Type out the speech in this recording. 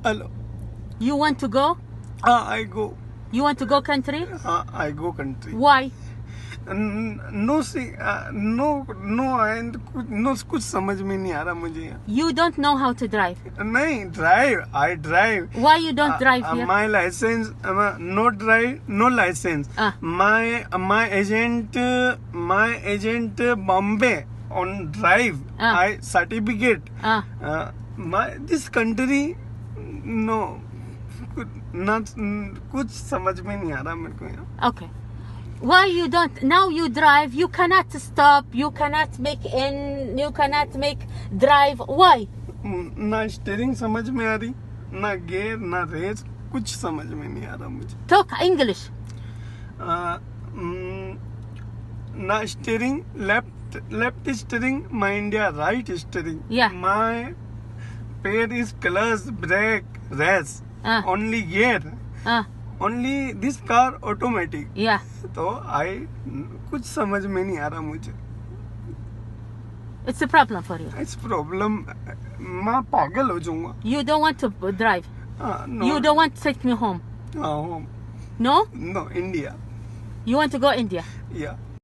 Hello. You want to go? I go. You want to go country? I go country. Why? No, see, no, कुछ समझ में नहीं आ रहा मुझे. You don't know how to drive. नहीं, drive. I drive. Why you don't drive here? My license, no drive, no license. My agent, Bombay on drive. I certificate. This country, no, कुछ समझ में नहीं आ रहा मेरे को यहाँ. Okay. Why you don't? Now you drive. You cannot stop. You cannot make in. You cannot make drive. Why? ना steering समझ में आ रही, ना गियर, ना रेस, कुछ समझ में नहीं आ रहा मुझे. Talk English. ना steering, left steering, my India right steering. Yeah. My pair is clutch, brake, race. Only gear. Only this car automatic. Yeah. तो कुछ समझ में नहीं आ रहा मुझे. It's a problem for you. It's problem. मैं पागल हो जाऊंगा. You don't want to drive. No. You don't want to take me home. Home. No? No, India. You want to go India? Yeah.